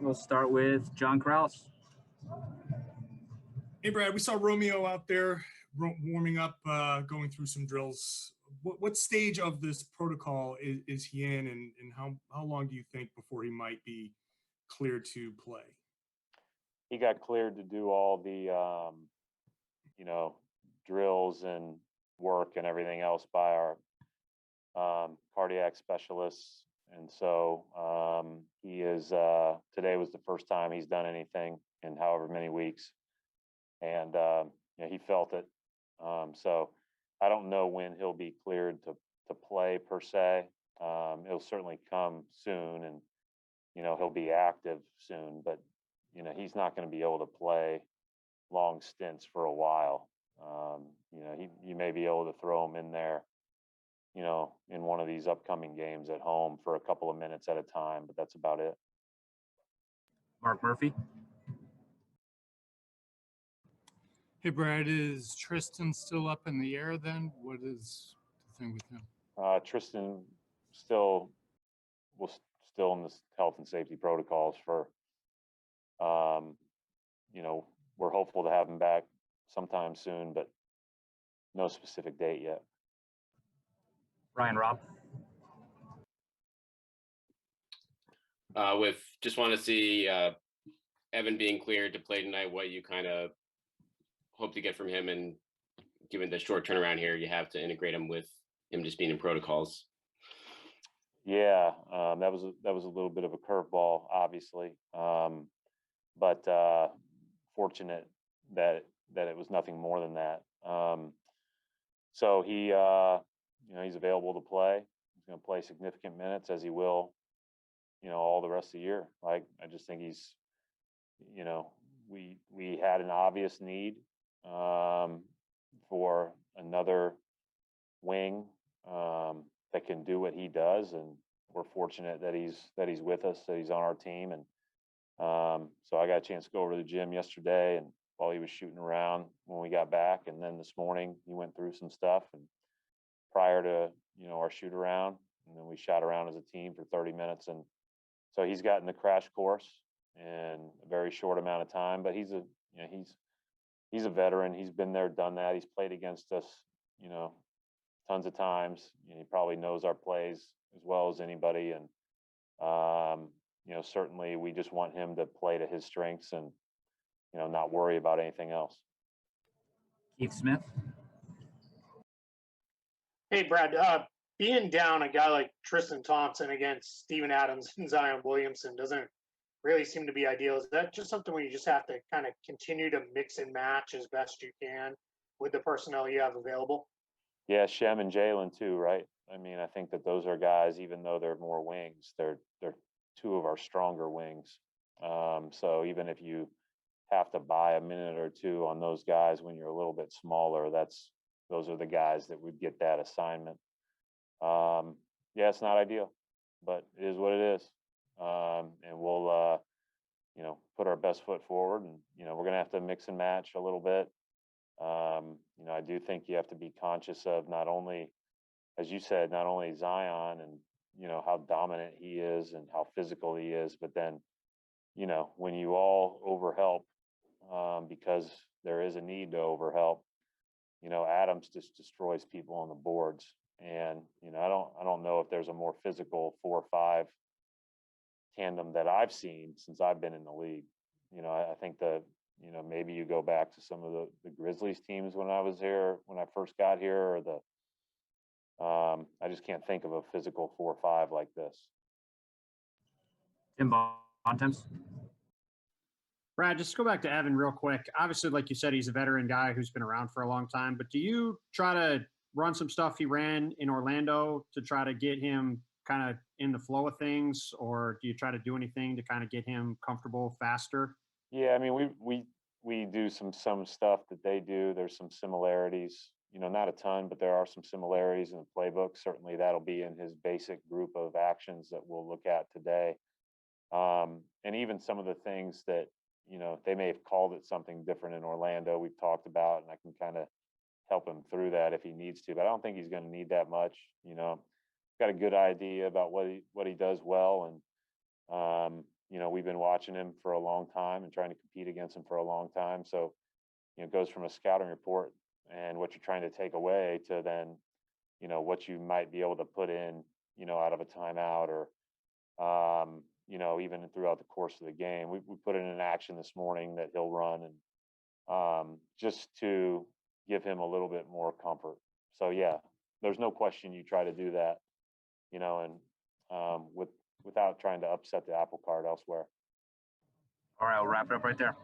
We'll start with John Krause. Hey, Brad, we saw Romeo out there warming up, going through some drills. What stage of this protocol is he in, and how long do you think before he might be cleared to play? He got cleared to do all the, drills and work and everything else by our cardiac specialists. And so he is, today was the first time he's done anything in however many weeks. And he felt it. So I don't know when he'll be cleared to play per se. It'll certainly come soon, and he'll be active soon. But he's not going to be able to play long stints for a while. You may be able to throw him in there, in one of these upcoming games at home for a couple of minutes at a time, but that's about it. Mark Murphy. Hey, Brad, is Tristan still up in the air then? What is the thing with him? Tristan was still in the health and safety protocols for, we're hopeful to have him back sometime soon, but no specific date yet. Ryan Robb. Just want to see Evan being cleared to play tonight, what you kind of hope to get from him, and given the short turnaround here, you have to integrate him with him just being in protocols. Yeah, that was a little bit of a curveball, obviously, but fortunate that it was nothing more than that. So he, he's available to play. He's going to play significant minutes, as he will, all the rest of the year. I just think he's, we had an obvious need for another wing that can do what he does, and we're fortunate that he's with us, that he's on our team. And so I got a chance to go over to the gym yesterday, and while he was shooting around when we got back, and then this morning he went through some stuff, and prior to our shoot around, and then we shot around as a team for 30 minutes. And so he's gotten the crash course in a very short amount of time, but he's a veteran. He's been there, done that. He's played against us, tons of times. He probably knows our plays as well as anybody. And, certainly we just want him to play to his strengths and, not worry about anything else. Keith Smith. Hey, Brad, being down a guy like Tristan Thompson against Steven Adams and Zion Williamson doesn't really seem to be ideal. Is that just something where you just have to kind of continue to mix and match as best you can with the personnel you have available? Yeah, Shem and Jalen too, right? I mean, I think that those are guys, even though they're more wings, they're two of our stronger wings. So even if you have to buy a minute or two on those guys when you're a little bit smaller, those are the guys that would get that assignment. Yeah, it's not ideal, but it is what it is. And we'll, put our best foot forward, and, we're going to have to mix and match a little bit. I do think you have to be conscious of not only, as you said, not only Zion and, how dominant he is and how physical he is, but then, when you all overhelp, because there is a need to overhelp, Adams just destroys people on the boards. And, I don't know if there's a more physical 4 or 5 tandem that I've seen since I've been in the league. I think that, maybe you go back to some of the Grizzlies teams when I was here, when I first got here, or I just can't think of a physical 4 or 5 like this. Tim Bontemps. Brad, just go back to Evan real quick. Obviously, like you said, he's a veteran guy who's been around for a long time, but do you try to run some stuff he ran in Orlando to try to get him kind of in the flow of things, or do you try to do anything to kind of get him comfortable faster? Yeah, I mean, we do some stuff that they do. There's some similarities, not a ton, but there are some similarities in the playbook. Certainly that'll be in his basic group of actions that we'll look at today. And even some of the things that, they may have called it something different in Orlando, we've talked about, and I can kind of help him through that if he needs to, but I don't think he's going to need that much. Got a good idea about what he does well. And, we've been watching him for a long time and trying to compete against him for a long time. So, it goes from a scouting report and what you're trying to take away to then, what you might be able to put in, out of a timeout or, even throughout the course of the game. We put it in action this morning that he'll run and just to give him a little bit more comfort. So yeah, there's no question you try to do that, and without trying to upset the apple cart elsewhere. All right, we'll wrap it up right there.